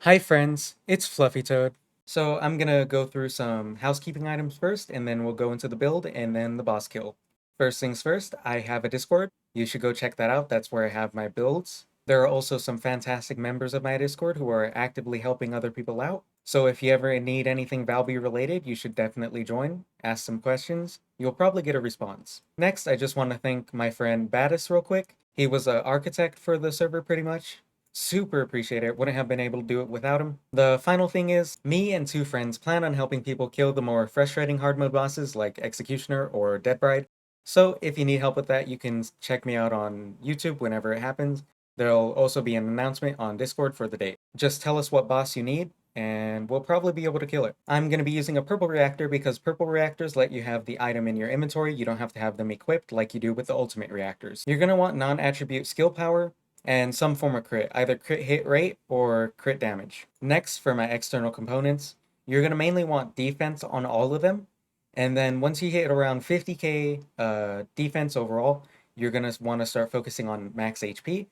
Hi friends, it's Fluffy Toad. So I'm gonna go through some housekeeping items first, and then we'll go into the build and then the boss kill. First things first, I have a Discord. You should go check that out. That's where I have my builds. There are also some fantastic members of my Discord who are actively helping other people out. So if you ever need anything Valby related, you should definitely join, ask some questions. You'll probably get a response. Next, I just want to thank my friend Battis real quick. He was an architect for the server pretty much. Super appreciate it. Wouldn't have been able to do it without him. The final thing is, me and two friends plan on helping people kill the more frustrating hard mode bosses like Executioner or Dead Bride. So if you need help with that, you can check me out on YouTube whenever it happens. There'll also be an announcement on Discord for the date. Just tell us what boss you need, and we'll probably be able to kill it. I'm going to be using a purple reactor because purple reactors let you have the item in your inventory. You don't have to have them equipped like you do with the ultimate reactors. You're going to want non-attribute skill power, and some form of crit, either crit hit rate or crit damage. Next, for my external components, you're going to mainly want defense on all of them. And then once you hit around 50k defense overall, you're going to want to start focusing on max HP.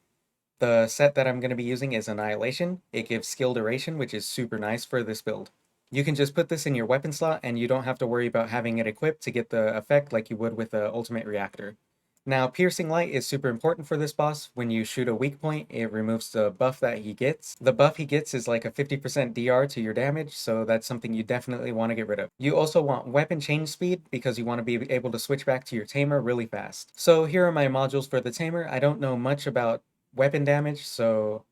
The set that I'm going to be using is Annihilation. It gives skill duration, which is super nice for this build. You can just put this in your weapon slot, and you don't have to worry about having it equipped to get the effect like you would with the Ultimate Reactor. Now, Piercing Light is super important for this boss. When you shoot a weak point, it removes the buff that he gets. The buff he gets is like a 50% DR to your damage, so that's something you definitely want to get rid of. You also want weapon change speed because you want to be able to switch back to your tamer really fast. So here are my modules for the tamer. I don't know much about weapon damage, so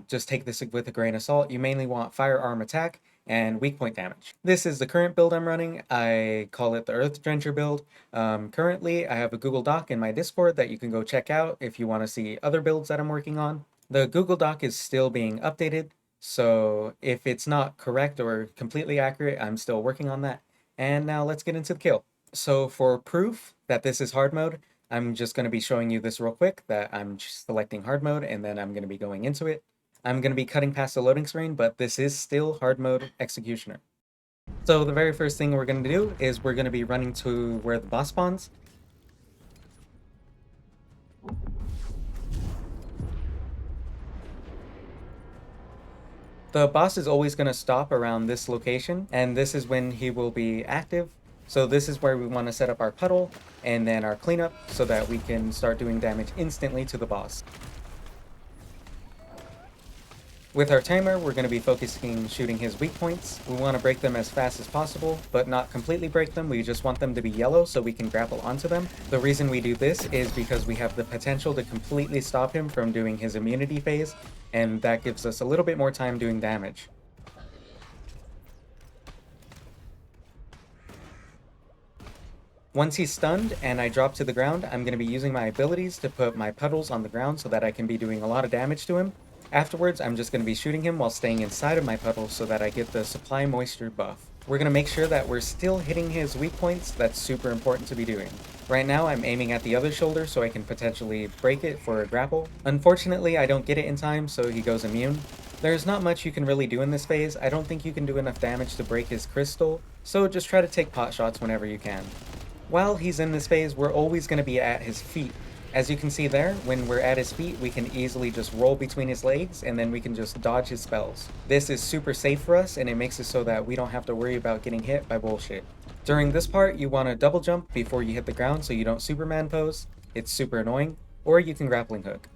just take this with a grain of salt. You mainly want firearm attack and weak point damage. This is the current build I'm running. I call it the Earth Drencher build. Currently, I have a Google Doc in my Discord that you can go check out if you want to see other builds that I'm working on. The Google Doc is still being updated, so if it's not correct or completely accurate, I'm still working on that. And now let's get into the kill. So for proof that this is hard mode, I'm just going to be showing you this real quick, that I'm selecting hard mode and then I'm going to be going into it. I'm going to be cutting past the loading screen, but this is still hard mode Executioner. So the very first thing we're going to do is we're going to be running to where the boss spawns. The boss is always going to stop around this location, and this is when he will be active. So this is where we want to set up our puddle and then our cleanup so that we can start doing damage instantly to the boss. With our timer, we're going to be focusing shooting his weak points. We want to break them as fast as possible, but not completely break them. We just want them to be yellow so we can grapple onto them. The reason we do this is because we have the potential to completely stop him from doing his immunity phase, and that gives us a little bit more time doing damage. Once he's stunned and I drop to the ground, I'm going to be using my abilities to put my puddles on the ground so that I can be doing a lot of damage to him. Afterwards, I'm just going to be shooting him while staying inside of my puddle so that I get the supply moisture buff. We're going to make sure that we're still hitting his weak points. That's super important to be doing. Right now, I'm aiming at the other shoulder so I can potentially break it for a grapple. Unfortunately, I don't get it in time, so he goes immune. There's not much you can really do in this phase. I don't think you can do enough damage to break his crystal, so just try to take pot shots whenever you can. While he's in this phase, we're always going to be at his feet. As you can see there, when we're at his feet, we can easily just roll between his legs and then we can just dodge his spells. This is super safe for us and it makes it so that we don't have to worry about getting hit by bullshit. During this part, you want to double jump before you hit the ground so you don't Superman pose. It's super annoying. Or you can grappling hook.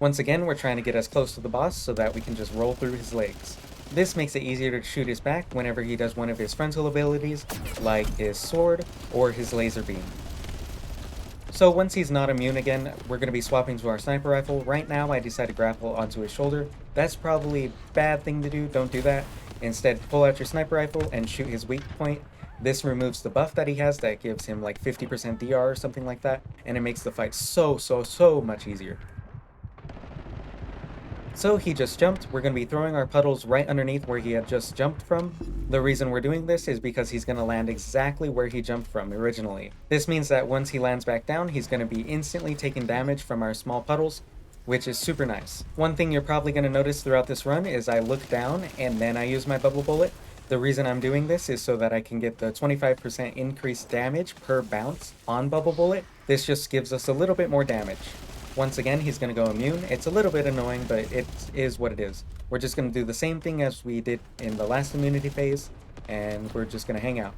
Once again, we're trying to get as close to the boss so that we can just roll through his legs. This makes it easier to shoot his back whenever he does one of his frontal abilities, like his sword or his laser beam. So once he's not immune again, we're going to be swapping to our sniper rifle. Right now I decided to grapple onto his shoulder. That's probably a bad thing to do, don't do that. Instead, pull out your sniper rifle and shoot his weak point. This removes the buff that he has that gives him like 50% DR or something like that, and it makes the fight so much easier. So he just jumped. We're going to be throwing our puddles right underneath where he had just jumped from. The reason we're doing this is because he's going to land exactly where he jumped from originally. This means that once he lands back down, he's going to be instantly taking damage from our small puddles, which is super nice. One thing you're probably going to notice throughout this run is I look down and then I use my bubble bullet. The reason I'm doing this is so that I can get the 25% increased damage per bounce on bubble bullet. This just gives us a little bit more damage. Once again, he's going to go immune. It's a little bit annoying, but it is what it is. We're just going to do the same thing as we did in the last immunity phase, and we're just going to hang out.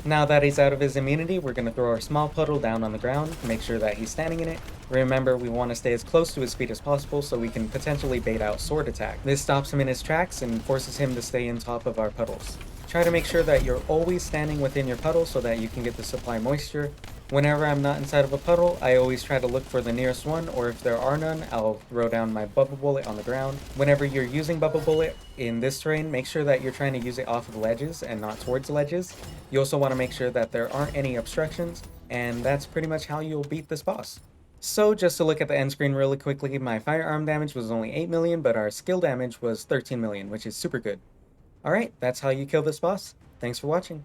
Now that he's out of his immunity, we're going to throw our small puddle down on the ground, make sure that he's standing in it. Remember, we want to stay as close to his feet as possible so we can potentially bait out sword attack. This stops him in his tracks and forces him to stay in top of our puddles. Try to make sure that you're always standing within your puddle so that you can get the supply moisture. Whenever I'm not inside of a puddle, I always try to look for the nearest one, or if there are none, I'll throw down my bubble bullet on the ground. Whenever you're using bubble bullet in this terrain, make sure that you're trying to use it off of ledges and not towards ledges. You also want to make sure that there aren't any obstructions, and that's pretty much how you'll beat this boss. So just to look at the end screen really quickly, my firearm damage was only 8 million, but our skill damage was 13 million, which is super good. Alright, that's how you kill this boss. Thanks for watching.